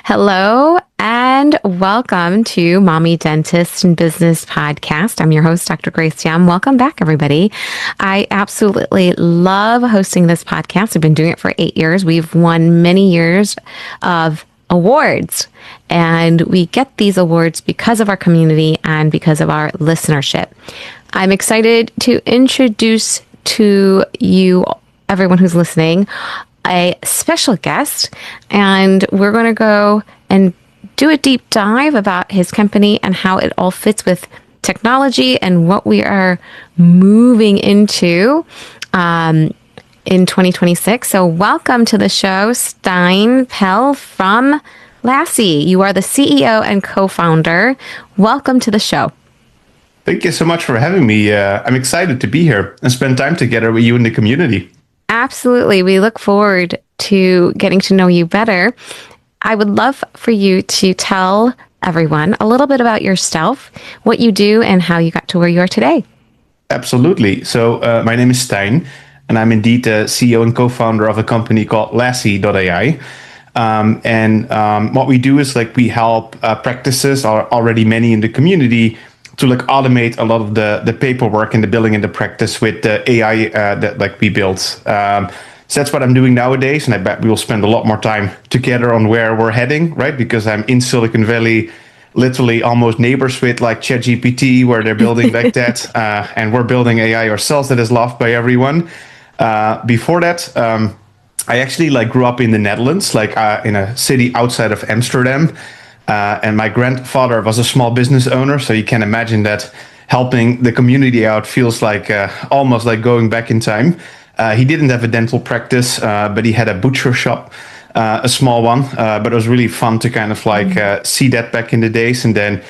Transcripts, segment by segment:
Hello and welcome to Mommy Dentist and Business Podcast. I'm your host, Dr. Grace Young. Welcome back, everybody. I absolutely love hosting this podcast. I've been doing it for 8 years. We've won many years of awards, and we get these awards because of our community and because of our listenership. I'm excited to introduce to you, everyone who's listening, a special guest, and we're going to go and do a deep dive about his company and how it all fits with technology and what we are moving into in 2026. So welcome to the show, Steijn Pelle from Lassie. You are the CEO and co-founder. Welcome to the show. Thank you so much for having me. I'm excited to be here and spend time together with you in the community. Absolutely. We look forward to getting to know you better. I would love for you to tell everyone a little bit about yourself, what you do, and how you got to where you are today. Absolutely. So my name is Steijn, and I'm indeed the CEO and co-founder of a company called Lassie AI. What we do is we help practices, or already many in the community, to automate a lot of the paperwork and the billing in the practice with the AI that we built. So that's what I'm doing nowadays, and I bet we will spend a lot more time together on where we're heading, right? Because I'm in Silicon Valley, literally almost neighbors with ChatGPT, where they're building like that, and we're building AI ourselves that is loved by everyone. Before that, I actually grew up in the Netherlands, in a city outside of Amsterdam. And my grandfather was a small business owner, so you can imagine that helping the community out feels almost like going back in time. He didn't have a dental practice, but he had a butcher shop, a small one. But it was really fun to see that back in the days. And then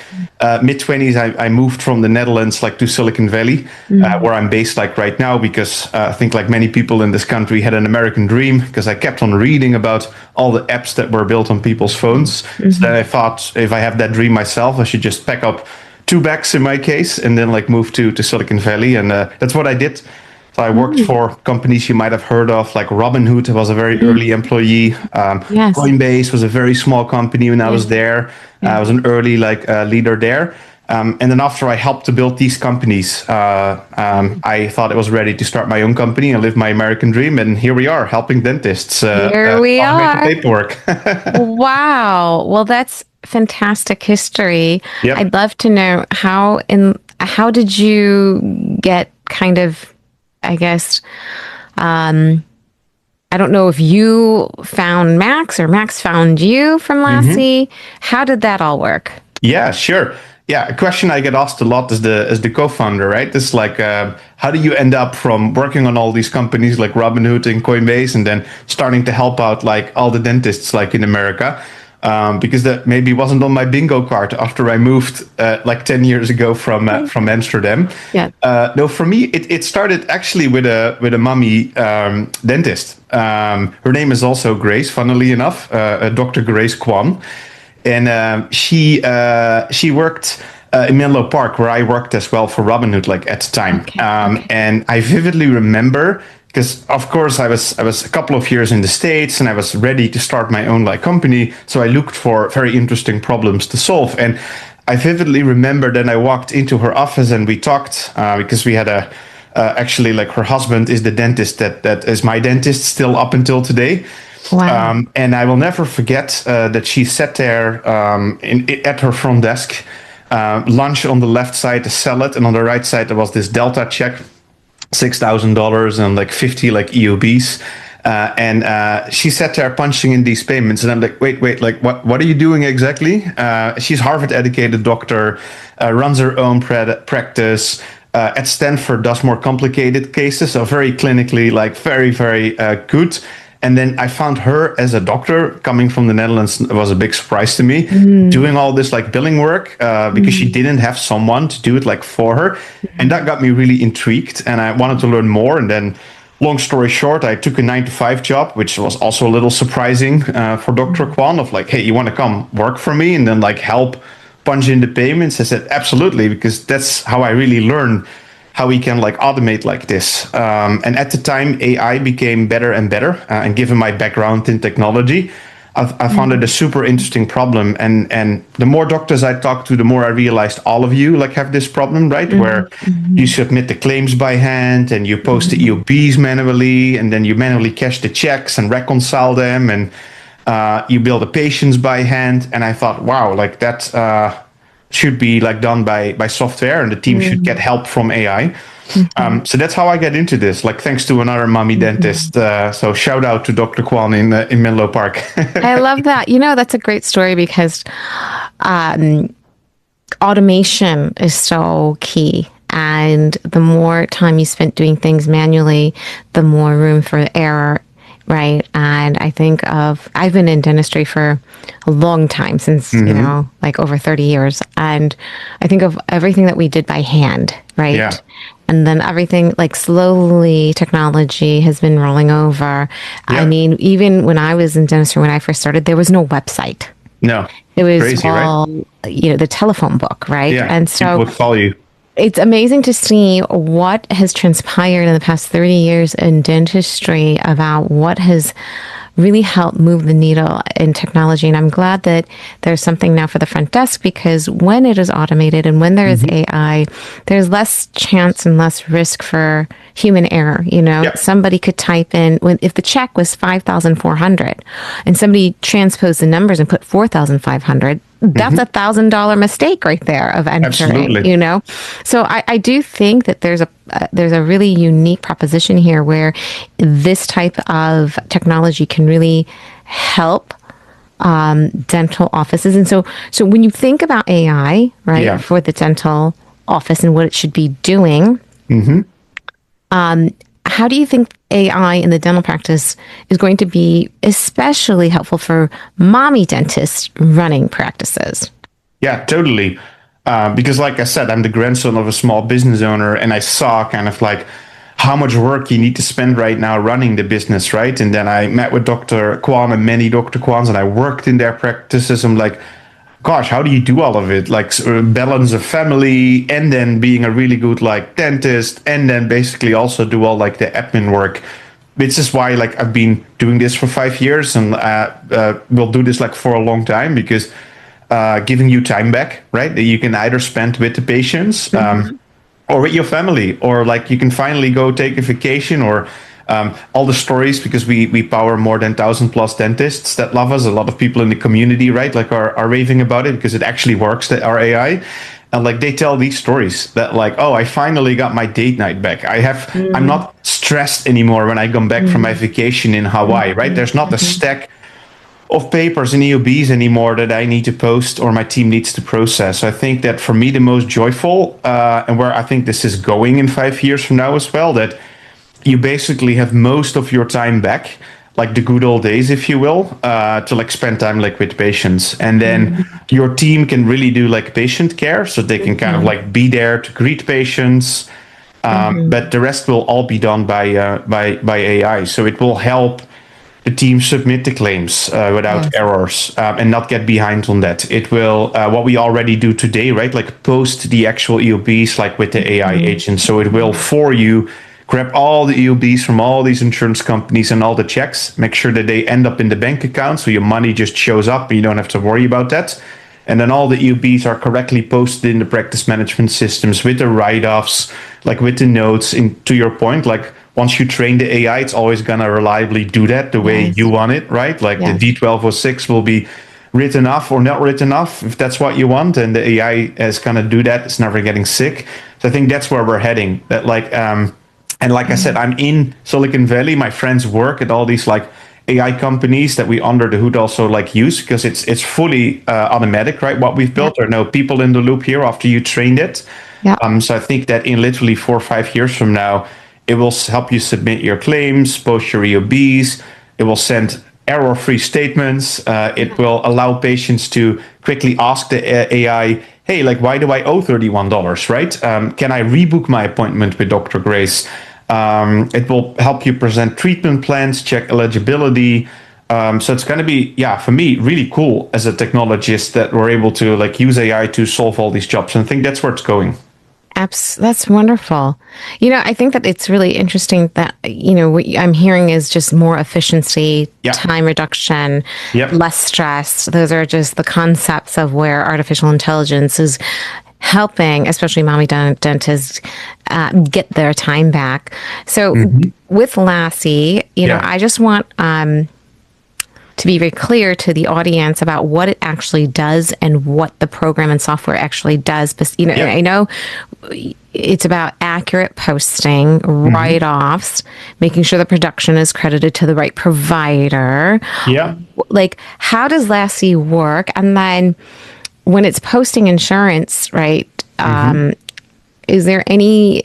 mid-20s, I moved from the Netherlands to Silicon Valley, where I'm based right now, because I think many people in this country had an American dream, because I kept on reading about all the apps that were built on people's phones. So then I thought, if I have that dream myself, I should just pack up 2 bags in my case and then move to Silicon Valley. And that's what I did. So I worked for companies you might have heard of, like Robinhood. I was a very early employee. Yes. Coinbase was a very small company when I was there. I was an early leader there. And then after I helped to build these companies, I thought I was ready to start my own company and live my American dream. And here we are, helping dentists here we automate are. the paperwork. Wow. Well, that's fantastic history. Yep. I'd love to know how did you get I guess, I don't know if you found Max or Max found you from Lassie. How did that all work? Yeah, sure. Yeah, a question I get asked a lot as the co-founder, right? It's how do you end up from working on all these companies like Robinhood and Coinbase and then starting to help out all the dentists in America? Because that maybe wasn't on my bingo card after I moved 10 years ago from Amsterdam. Yeah. No, for me, it started actually with a mommy dentist. Her name is also Grace, funnily enough, Dr. Grace Kwan. And she worked in Menlo Park, where I worked as well for Robinhood at the time. Okay. And I vividly remember, because of course I was a couple of years in the States and I was ready to start my own company. So I looked for very interesting problems to solve. And I vividly remember then I walked into her office and we talked because we had actually her husband is the dentist that is my dentist still up until today. Wow. And I will never forget that she sat there at her front desk, lunch on the left side, a salad, and on the right side there was this Delta check, $6,000 and 50 EOBs. And she sat there punching in these payments. And I'm wait, what are you doing exactly? She's Harvard-educated doctor, runs her own practice. At Stanford, does more complicated cases, so very clinically, very, very good. And then I found her as a doctor coming from the Netherlands. It was a big surprise to me, doing all this billing work because she didn't have someone to do it for her. And that got me really intrigued and I wanted to learn more. And then long story short, I took a 9-to-5 job, which was also a little surprising for Dr. Kwan of hey, you want to come work for me and then help punch in the payments? I said, absolutely, because that's how I really learn how we can automate this. And at the time, AI became better and better. And given my background in technology, I found it a super interesting problem. And the more doctors I talked to, the more I realized all of you like have this problem, right? Where you submit the claims by hand and you post the EOBs manually, and then you manually cash the checks and reconcile them, and you bill the patients by hand. And I thought, wow, like that should be like done by software, and the team should get help from AI. So that's how I get into this, like thanks to another mommy dentist. So shout out to Dr. Kwan in Menlo Park. I love that. That's a great story because automation is so key. And the more time you spent doing things manually, the more room for error, right? And I think I've been in dentistry for a long time, since, like over 30 years. And I think of everything that we did by hand, right? Yeah. And then everything, like slowly technology has been rolling over. Yeah. I mean, even when I was in dentistry, when I first started, there was no website. No. It was crazy, all, right? The telephone book, right? Yeah. And so people would call you. It's amazing to see what has transpired in the past 30 years in dentistry about what has really helped move the needle in technology. And I'm glad that there's something now for the front desk, because when it is automated and when there is AI, there's less chance and less risk for human error. Yep. Somebody could type in, if the check was 5,400 and somebody transposed the numbers and put 4,500, that's $1,000 mistake right there of entering. Absolutely. So I do think that there's a really unique proposition here where this type of technology can really help dental offices. And so when you think about AI, right, for the dental office and what it should be doing, how do you think AI in the dental practice is going to be especially helpful for mommy dentists running practices? Yeah, totally. Because like I said, I'm the grandson of a small business owner, and I saw kind of like how much work you need to spend right now running the business, right? And then I met with Dr. Kwan and many Dr. Kwans, and I worked in their practices. I'm like, gosh, how do you do all of it? Like balance a family and then being a really good like dentist, and then basically also do all like the admin work. Which is why like I've been doing this for 5 years, and will do this like for a long time, because giving you time back, right? That you can either spend with the patients or with your family, or like you can finally go take a vacation, or all the stories, because we power more than 1,000 plus dentists that love us. A lot of people in the community, right, like are raving about it because it actually works, that our AI. And like they tell these stories that like, oh, I finally got my date night back. I'm not stressed anymore when I come back from my vacation in Hawaii, right? There's not a stack of papers and EOBs anymore that I need to post or my team needs to process. So I think that for me, the most joyful, and where I think this is going in 5 years from now as well, that you basically have most of your time back, like the good old days, if you will, to like spend time like with patients. And then your team can really do like patient care, so they can kind of like be there to greet patients. But the rest will all be done by AI. So it will help the team submit the claims without errors, and not get behind on that. It will, what we already do today, right? Like post the actual EOBs like with the AI agent. So it will for you grab all the EOBs from all these insurance companies and all the checks, make sure that they end up in the bank account, so your money just shows up and you don't have to worry about that. And then all the EOBs are correctly posted in the practice management systems with the write-offs, like with the notes. And to your point, like once you train the AI, it's always gonna reliably do that the way you want it, right? Like the D1206 will be written off or not written off if that's what you want, and the AI is gonna do that. It's never getting sick. So I think that's where we're heading. That like and like I said, I'm in Silicon Valley. My friends work at all these like AI companies that we under the hood also like use, because it's fully automatic, right? What we've built. There are no people in the loop here after you trained it. So I think that in literally 4 or 5 years from now, it will help you submit your claims, post your EOBs. It will send error-free statements. It will allow patients to quickly ask the AI, hey, like, why do I owe $31, right? Can I rebook my appointment with Dr. Grace? It will help you present treatment plans, check eligibility. So it's going to be, for me, really cool as a technologist that we're able to like use AI to solve all these jobs. And I think that's where it's going. That's wonderful. I think that it's really interesting that, what I'm hearing is just more efficiency, time reduction, less stress. Those are just the concepts of where artificial intelligence is helping, especially mommy dentists, get their time back. So with Lassie, I just want to be very clear to the audience about what it actually does and what the program and software actually does. But, I know it's about accurate posting, write-offs, making sure the production is credited to the right provider. Yeah. Like, how does Lassie work? And then when it's posting insurance, right, is there any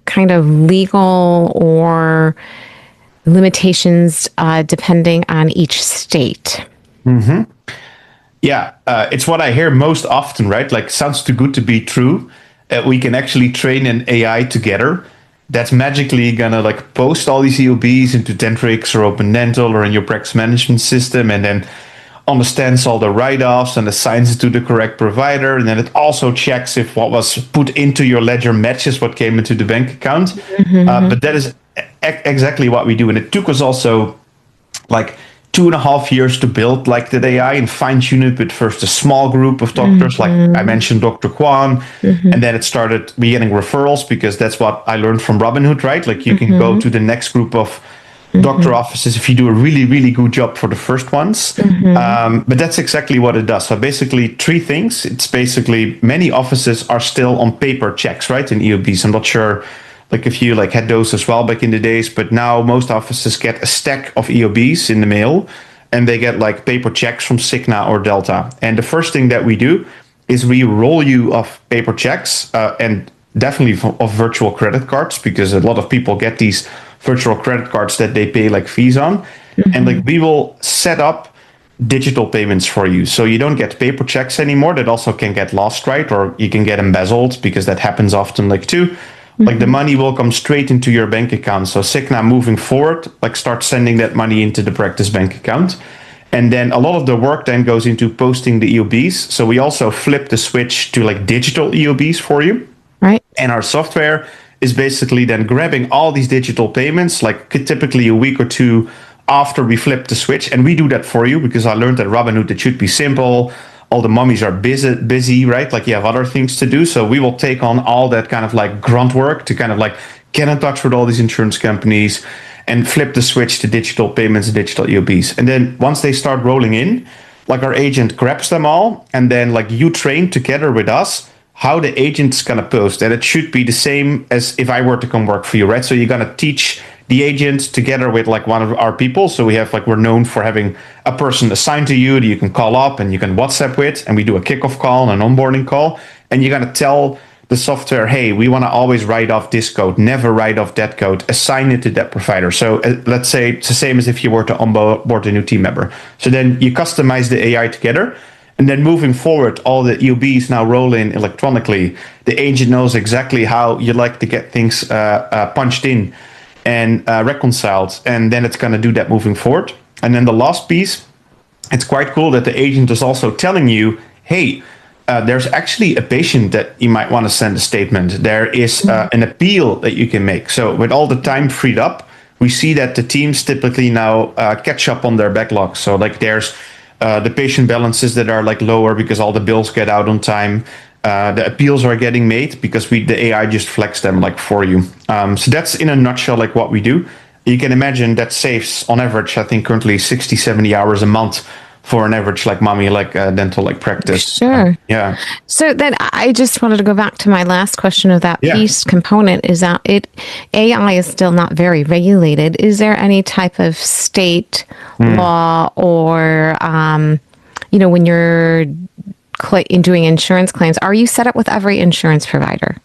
kind of legal or limitations depending on each state? Yeah, it's what I hear most often, right? Like, sounds too good to be true. We can actually train an AI together that's magically gonna like post all these EOBs into Dentrix or Open Dental or in your practice management system, and then understands all the write-offs and assigns it to the correct provider, and then it also checks if what was put into your ledger matches what came into the bank account. But that is exactly what we do, and it took us also like 2.5 years to build like the AI and fine-tune it with first a small group of doctors, like I mentioned, Dr. Kwan, and then it started getting referrals, because that's what I learned from Robinhood, right? Like you can go to the next group of doctor offices if you do a really, really good job for the first ones. But that's exactly what it does. So basically 3 things. It's basically many offices are still on paper checks, right? In EOBs. I'm not sure like if you like had those as well back in the days, but now most offices get a stack of EOBs in the mail, and they get like paper checks from Cigna or Delta. And the first thing that we do is we roll you off paper checks and definitely of virtual credit cards, because a lot of people get these virtual credit cards that they pay like fees on. And like we will set up digital payments for you. So you don't get paper checks anymore. That also can get lost, right? Or you can get embezzled, because that happens often like too. Like the money will come straight into your bank account. So Cigna moving forward, like start sending that money into the practice bank account. And then a lot of the work then goes into posting the EOBs. So we also flip the switch to like digital EOBs for you. Right. And our software is basically then grabbing all these digital payments, like typically a week or 2 after we flip the switch. And we do that for you, because I learned at Robinhood it should be simple. All the mummies are busy, right? Like you have other things to do. So we will take on all that kind of like grunt work to kind of like get in touch with all these insurance companies and flip the switch to digital payments and digital EOBs. And then once they start rolling in, like our agent grabs them all, and then like you train together with us how the agent's gonna post. And it should be the same as if I were to come work for you, right? So you're gonna teach the agent together with like one of our people. So we have like, we're known for having a person assigned to you that you can call up and you can WhatsApp with, and we do a kickoff call and an onboarding call. And you're gonna tell the software, hey, we wanna always write off this code, never write off that code, assign it to that provider. So let's say it's the same as if you were to onboard a new team member. So then you customize the AI together. And then moving forward, all the EOBs now roll in electronically. The agent knows exactly how you like to get things punched in and reconciled. And then it's going to do that moving forward. And then the last piece, it's quite cool that the agent is also telling you, hey, there's actually a patient that you might want to send a statement. There is an appeal that you can make. So with all the time freed up, we see that the teams typically now catch up on their backlog. So like there's the patient balances that are like lower because all the bills get out on time. The appeals are getting made because the AI just flex them like for you. So that's in a nutshell like what we do. You can imagine that saves on average, I think currently 60, 70 hours a month for an average like mommy, like dental like practice. Sure. Yeah. So then I just wanted to go back to my last question of that piece component is that AI is still not very regulated. Is there any type of state law or, when you're doing insurance claims, are you set up with every insurance provider?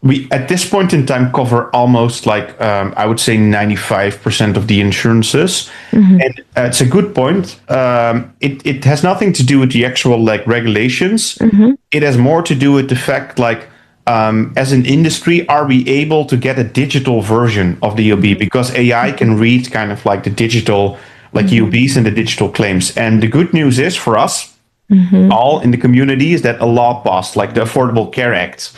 We, at this point in time, cover almost like, I would say 95% of the insurances. And it's a good point. It has nothing to do with the actual like regulations. It has more to do with the fact like, as an industry, are we able to get a digital version of the EOB? Because AI can read kind of like the digital like EOBs and the digital claims. And the good news is for us, all in the community is that a law passed, like the Affordable Care Act.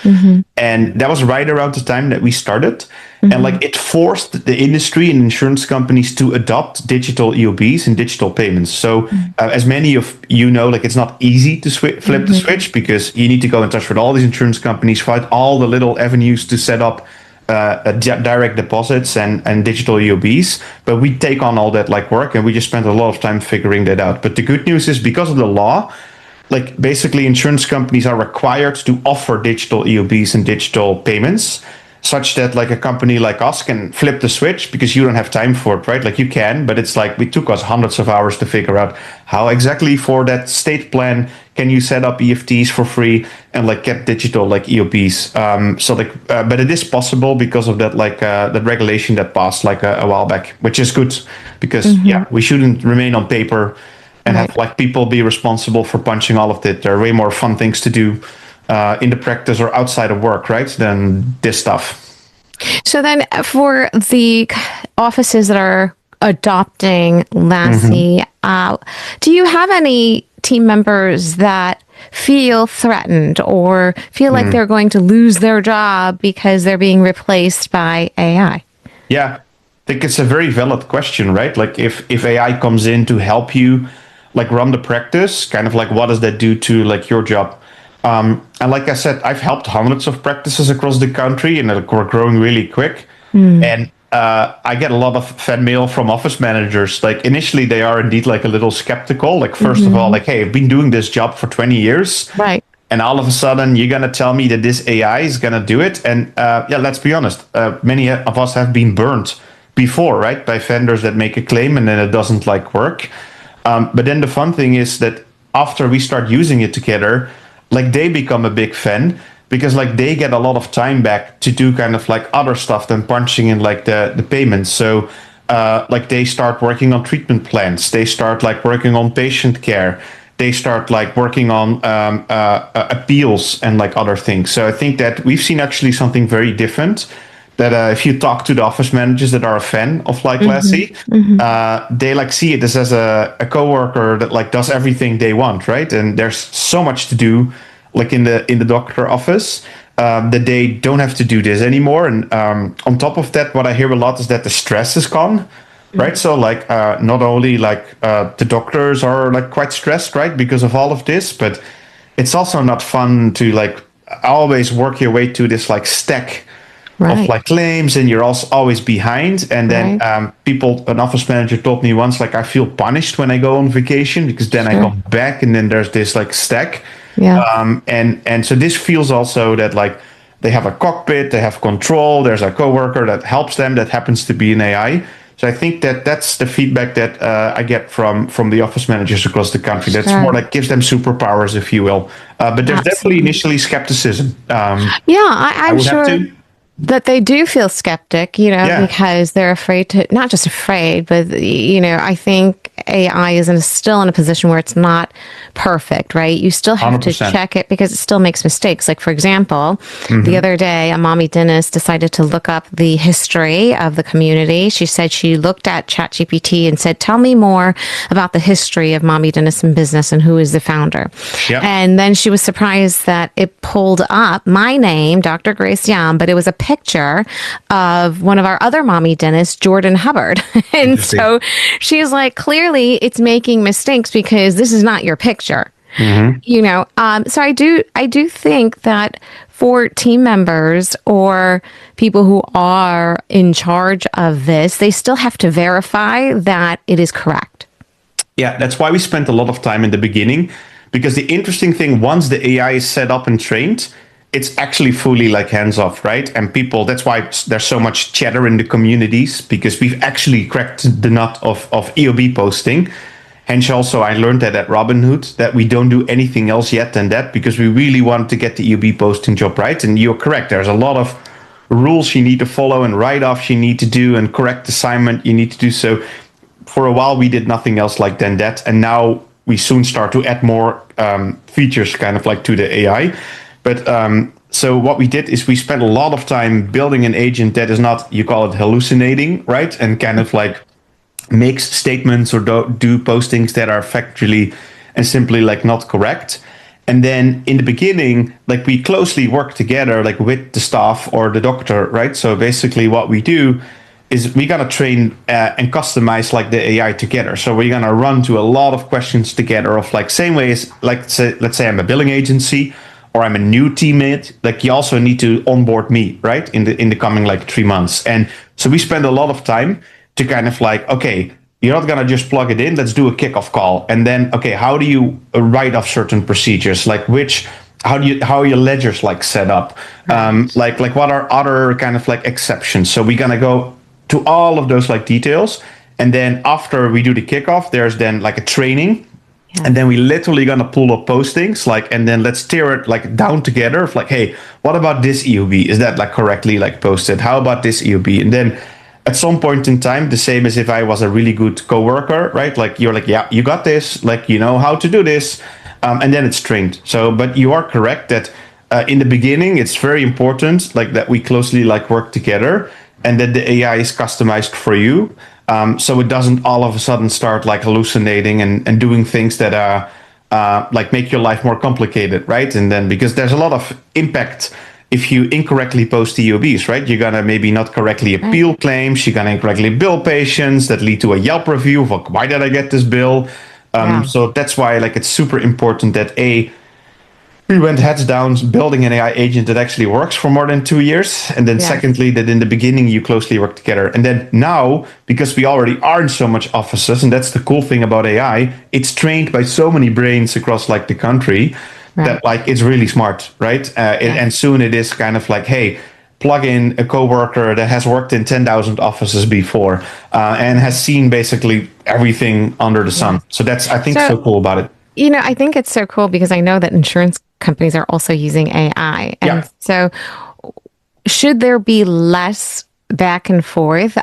And that was right around the time that we started. And like it forced the industry and insurance companies to adopt digital EOBs and digital payments. So as many of you know, like it's not easy to flip the switch, because you need to go in touch with all these insurance companies, find all the little avenues to set up direct deposits and digital EOBs. But we take on all that like work, and we just spent a lot of time figuring that out. But the good news is, because of the law, like basically insurance companies are required to offer digital EOBs and digital payments, such that like a company like us can flip the switch, because you don't have time for it, right? Like you can, but it's like it took us hundreds of hours to figure out how exactly for that state plan can you set up EFTs for free and like get digital like EOBs. But it is possible because of that that regulation that passed like a while back, which is good, because we shouldn't remain on paper and have like people be responsible for punching all of it. There are way more fun things to do in the practice or outside of work, right, than this stuff. So then for the offices that are adopting Lassie, do you have any team members that feel threatened or feel like they're going to lose their job because they're being replaced by AI? Yeah, I think it's a very valid question, right? Like if AI comes in to help you like run the practice, kind of like what does that do to like your job? And like I said, I've helped hundreds of practices across the country, and we're growing really quick. And I get a lot of fan mail from office managers. Like initially they are indeed like a little skeptical. Like first of all, like, hey, I've been doing this job for 20 years. Right. And all of a sudden you're going to tell me that this AI is going to do it. And let's be honest. Many of us have been burned before, right? By vendors that make a claim and then it doesn't like work. But then the fun thing is that after we start using it together, like they become a big fan, because like they get a lot of time back to do kind of like other stuff than punching in like the payments. So like they start working on treatment plans. They start like working on patient care. They start like working on appeals and like other things. So I think that we've seen actually something very different. That if you talk to the office managers that are a fan of like Lassie, they like see it as a coworker that like does everything they want, right? And there's so much to do, like in the doctor office, that they don't have to do this anymore. And on top of that, what I hear a lot is that the stress is gone, right? So like not only like the doctors are like quite stressed, right, because of all of this, but it's also not fun to like always work your way to this like stack of like claims, and you're also always behind. And then an office manager told me once, like, I feel punished when I go on vacation, because then I come back and then there's this like stack. And so this feels also that like they have a cockpit, they have control, there's a coworker that helps them that happens to be an AI. So I think that that's the feedback that I get from the office managers across the country. That's more like gives them superpowers, if you will. But there's definitely initially skepticism. I'm sure that they do feel skeptic, because they're afraid to, not just afraid, but, I think AI is still in a position where it's not perfect, right? You still have 100%. To check it because it still makes mistakes. Like, for example, the other day, a mommy dentist decided to look up the history of the community. She said she looked at ChatGPT and said, tell me more about the history of mommy dentists in business and who is the founder. And then she was surprised that it pulled up my name, Dr. Grace Yam, but it was a picture of one of our other mommy dentists, Jordan Hubbard. And so she's like, clearly it's making mistakes because this is not your picture. So I do think that for team members or people who are in charge of this, they still have to verify that it is correct. Yeah, that's why we spent a lot of time in the beginning, because the interesting thing, once the AI is set up and trained, it's actually fully like hands off, right? And people, that's why there's so much chatter in the communities, because we've actually cracked the nut of EOB posting. Hence also, I learned that at Robinhood, that we don't do anything else yet than that, because we really want to get the EOB posting job right. And you're correct, there's a lot of rules you need to follow and write-offs you need to do and correct assignment you need to do. So for a while, we did nothing else like than that. And now we soon start to add more features kind of like to the AI. But so what we did is we spent a lot of time building an agent that is not, you call it hallucinating, right? And kind of like makes statements or do postings that are factually and simply like not correct. And then in the beginning, like we closely work together, like with the staff or the doctor, right? So basically what we do is we're gonna train and customize like the AI together. So we're gonna run to a lot of questions together of like same way as like let's say I'm a billing agency or I'm a new teammate. Like you also need to onboard me, right? In the coming like 3 months. And so we spend a lot of time to kind of like, okay, you're not gonna just plug it in. Let's do a kickoff call, and then okay, how do you write off certain procedures? Like how are your ledgers like set up? Like what are other kind of like exceptions? So we're gonna go to all of those like details, and then after we do the kickoff, there's then like a training, and then we literally gonna pull up postings like, and then let's tear it like down together. Of like, hey, what about this EUB? Is that like correctly like posted? How about this EUB? And then at some point in time, the same as if I was a really good coworker, right? Like you're like, yeah, you got this, like you know how to do this, and then it's trained. So, but you are correct that in the beginning, it's very important, like that we closely like work together, and that the AI is customized for you, so it doesn't all of a sudden start like hallucinating and doing things that like make your life more complicated, right? And then because there's a lot of impact if you incorrectly post EOBs, right? You're gonna maybe not correctly appeal claims. You're gonna incorrectly bill patients that lead to a Yelp review of like, why did I get this bill? So that's why like it's super important that we went heads down building an AI agent that actually works for more than 2 years. And then secondly, that in the beginning, you closely work together. And then now, because we already are in so much offices, and that's the cool thing about AI, it's trained by so many brains across like the country that like it's really smart, right? And soon it is kind of like, hey, plug in a coworker that has worked in 10,000 offices before and has seen basically everything under the sun. So that's, I think, so cool about it. You know, I think it's so cool because I know that insurance companies are also using AI. And so should there be less back and forth?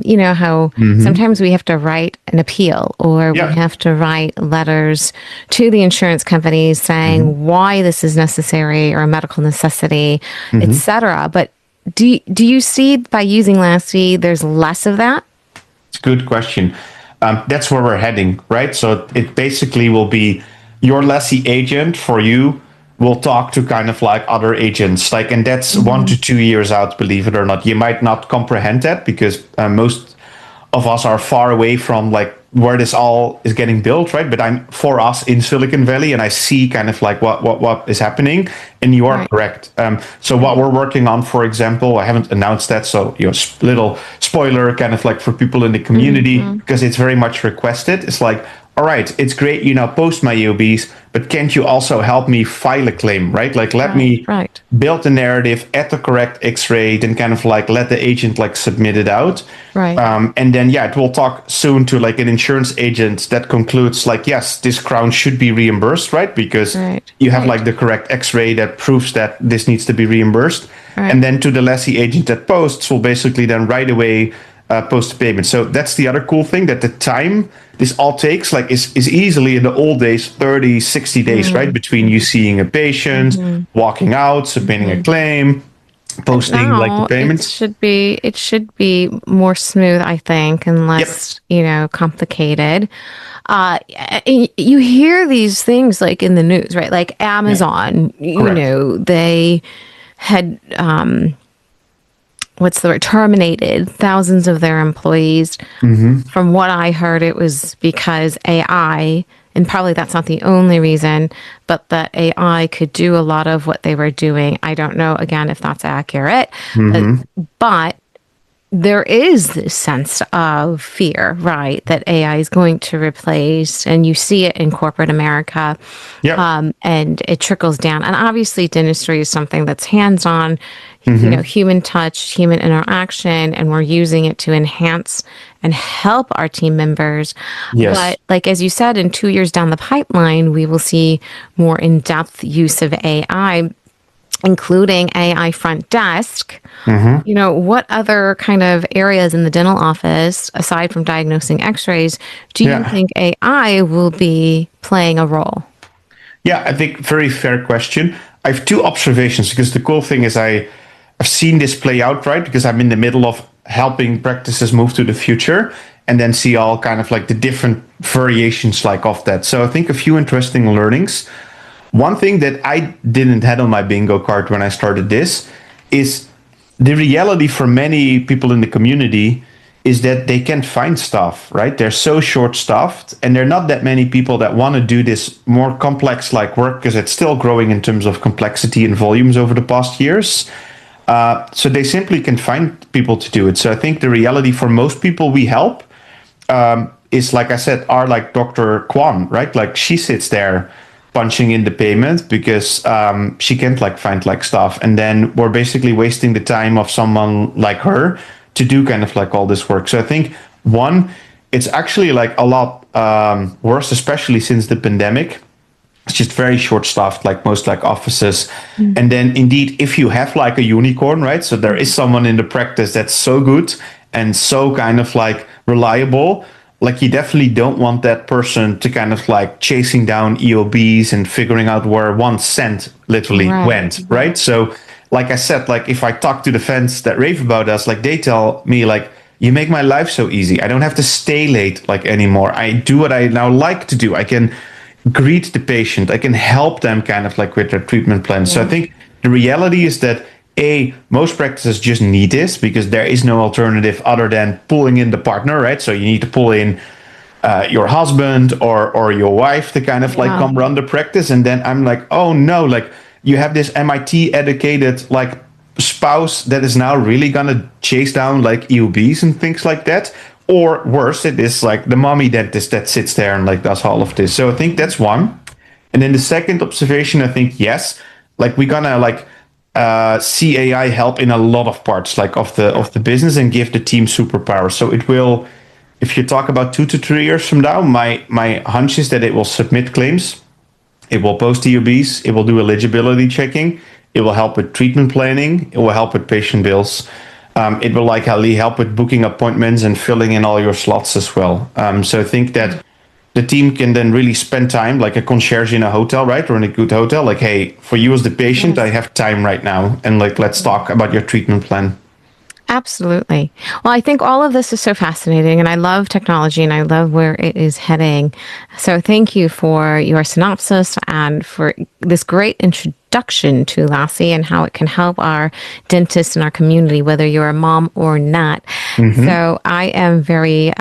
You know how sometimes we have to write an appeal or we have to write letters to the insurance companies saying why this is necessary or a medical necessity, etc. But do you see by using Lassie, there's less of that? It's a good question. That's where we're heading, right? So it basically will be your Lassie agent for you will talk to kind of like other agents, like, and that's 1 to 2 years out, believe it or not. You might not comprehend that because most of us are far away from like where this all is getting built, right? But I'm for us in Silicon Valley, and I see kind of like what is happening. And you are correct. So what we're working on, for example, I haven't announced that, so you know, little spoiler, kind of like for people in the community, because it's very much requested. It's like, all right, it's great, you now post my EOBs, but can't you also help me file a claim, right? Like let me build a narrative at the correct X-ray, then kind of like let the agent like submit it out. And then, it will talk soon to like an insurance agent that concludes like, yes, this crown should be reimbursed, right? Because you have like the correct X-ray that proves that this needs to be reimbursed. And then to the Lassie agent that posts will basically then right away post payment. So that's the other cool thing, that the time this all takes like is easily in the old days 30, 60 days, right? Between you seeing a patient, walking out, submitting a claim, posting like the payments. It should be more smooth, I think, and less, you know, complicated. You hear these things like in the news, right? Like Amazon, you know, they had terminated thousands of their employees. From what I heard, it was because AI, and probably that's not the only reason, but that AI could do a lot of what they were doing. I don't know, again, if that's accurate, but there is this sense of fear, right, that AI is going to replace, and you see it in corporate America, and it trickles down. And obviously, dentistry is something that's hands-on, you know, human touch, human interaction, and we're using it to enhance and help our team members. But like, as you said, in 2 years down the pipeline, we will see more in-depth use of AI, including AI front desk. You know, what other kind of areas in the dental office, aside from diagnosing x-rays, do you think AI will be playing a role? Yeah, I think very fair question. I have two observations, because the cool thing is I've seen this play out, right? Because I'm in the middle of helping practices move to the future. and then see all kind of like the different variations like of that. So I think a few interesting learnings. One thing that I didn't had on my bingo card when I started this is the reality for many people in the community is that they can't find stuff, right? They're so short staffed, and there are not that many people that want to do this more complex like work because it's still growing in terms of complexity and volumes over the past years. So they simply can find people to do it. So I think the reality for most people we help is, like I said, are like Dr. Kwan, right? Like she sits there punching in the payment because she can't like find like stuff, and then we're basically wasting the time of someone like her to do kind of like all this work. So I think one, it's actually like a lot worse, especially since the pandemic. It's just very short staffed, like most like offices. And then indeed, if you have like a unicorn, right? So there is someone in the practice that's so good and so kind of like reliable, like you definitely don't want that person to kind of like chasing down EOBs and figuring out where 1 cent literally went, right? So like I said, like if I talk to the fans that rave about us, like they tell me like, you make my life so easy. I don't have to stay late like anymore. I do what I now like to do. I can greet the patient. I can help them kind of like with their treatment plan. So I think the reality is that most practices just need this because there is no alternative other than pulling in the partner, right? So you need to pull in your husband or your wife to kind of like come run the practice. And then I'm like, oh no, like you have this MIT educated like spouse that is now really gonna chase down like EUBs and things like that. Or worse, it is like the mommy dentist that sits there and like does all of this. So I think that's one. And then the second observation, I think, yes, like we're gonna like see AI help in a lot of parts like of the business and give the team superpowers. So it will, if you talk about 2 to 3 years from now, my hunch is that it will submit claims, it will post EUBs, it will do eligibility checking, it will help with treatment planning, it will help with patient bills. It will likely help with booking appointments and filling in all your slots as well. So I think that the team can then really spend time like a concierge in a hotel, right? Or in a good hotel. Like, hey, for you as the patient, I have time right now. And like, let's talk about your treatment plan. Absolutely. Well, I think all of this is so fascinating, and I love technology and I love where it is heading. So thank you for your synopsis and for this great introduction to Lassie and how it can help our dentists in our community, whether you're a mom or not. So I am very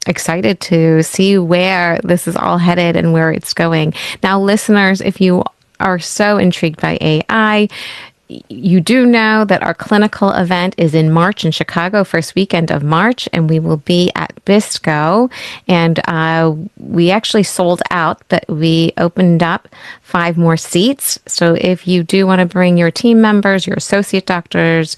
excited to see where this is all headed and where it's going. Now, listeners, if you are so intrigued by AI, you do know that our clinical event is in March in Chicago, first weekend of March, and we will be at Bisco. And we actually sold out, but we opened up 5 more seats. So if you do want to bring your team members, your associate doctors,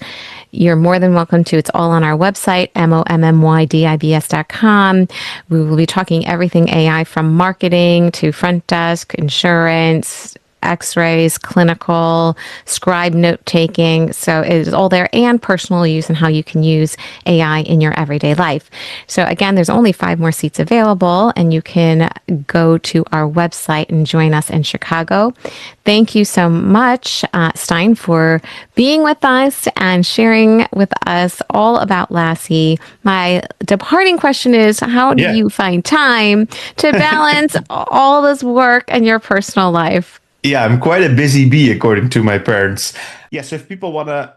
you're more than welcome to. It's all on our website, mommydibs.com. We will be talking everything AI from marketing to front desk, insurance, X-rays, clinical, scribe note taking. So it is all there, and personal use and how you can use AI in your everyday life. So again, there's only 5 more seats available, and you can go to our website and join us in Chicago. Thank you so much, Steijn, for being with us and sharing with us all about Lassie. My departing question is, how do you find time to balance all this work and your personal life? Yeah, I'm quite a busy bee, according to my parents. Yeah, so if people want to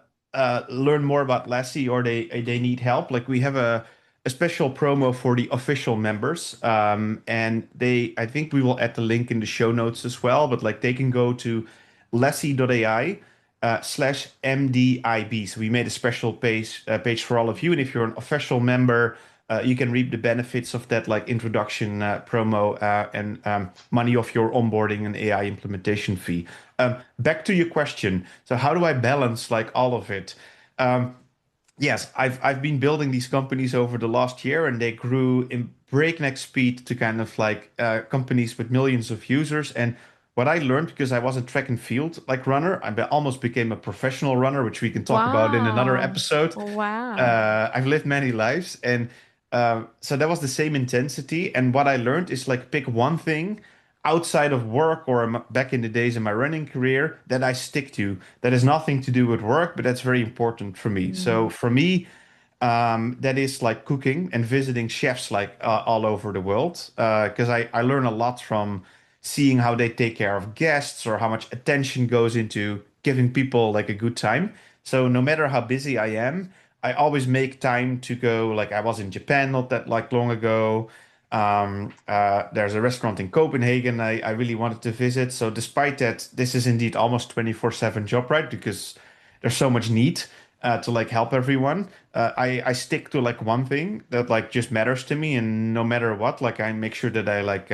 learn more about Lassie or they need help, like we have a special promo for the official members, and I think we will add the link in the show notes as well. But like they can go to lassie.ai /MDIB. So we made a special page for all of you, and if you're an official member, you can reap the benefits of that like introduction promo and money off your onboarding and AI implementation fee. Back to your question. So how do I balance like all of it? Yes, I've been building these companies over the last year, and they grew in breakneck speed to kind of like companies with millions of users. And what I learned, because I was a track and field like runner, almost became a professional runner, which we can talk about in another episode. I've lived many lives, and so that was the same intensity. And what I learned is like pick one thing outside of work or back in the days in my running career that I stick to. That has nothing to do with work, but that's very important for me. So for me, that is like cooking and visiting chefs like all over the world. Because I learn a lot from seeing how they take care of guests or how much attention goes into giving people like a good time. So no matter how busy I am, I always make time to go. Like I was in Japan not that like long ago. There's a restaurant in Copenhagen I really wanted to visit. So despite that, this is indeed almost 24/7 job, right? Because there's so much need to like help everyone. I stick to like one thing that like just matters to me, and no matter what, like I make sure that I like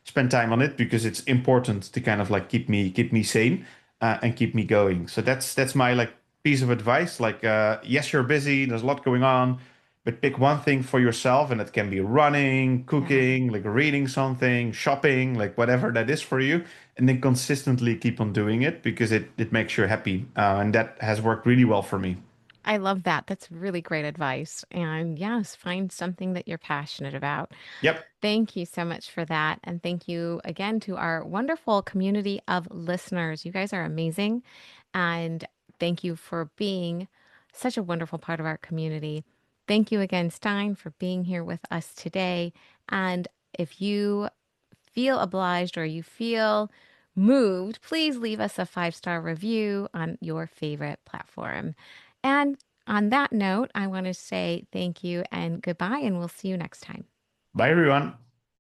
spend time on it because it's important to kind of like keep me sane and keep me going. So that's my like piece of advice. Like yes, you're busy. There's a lot going on. But pick one thing for yourself, and it can be running, Yeah. cooking, like reading something, shopping, like whatever that is for you, and then consistently keep on doing it because it makes you happy. And that has worked really well for me. I love that. That's really great advice. And yes, find something that you're passionate about. Yep. Thank you so much for that. And thank you again to our wonderful community of listeners. You guys are amazing. And thank you for being such a wonderful part of our community. Thank you again, Stein, for being here with us today. And if you feel obliged or you feel moved, please leave us a 5-star review on your favorite platform. And on that note, I want to say thank you and goodbye, and we'll see you next time. Bye, everyone.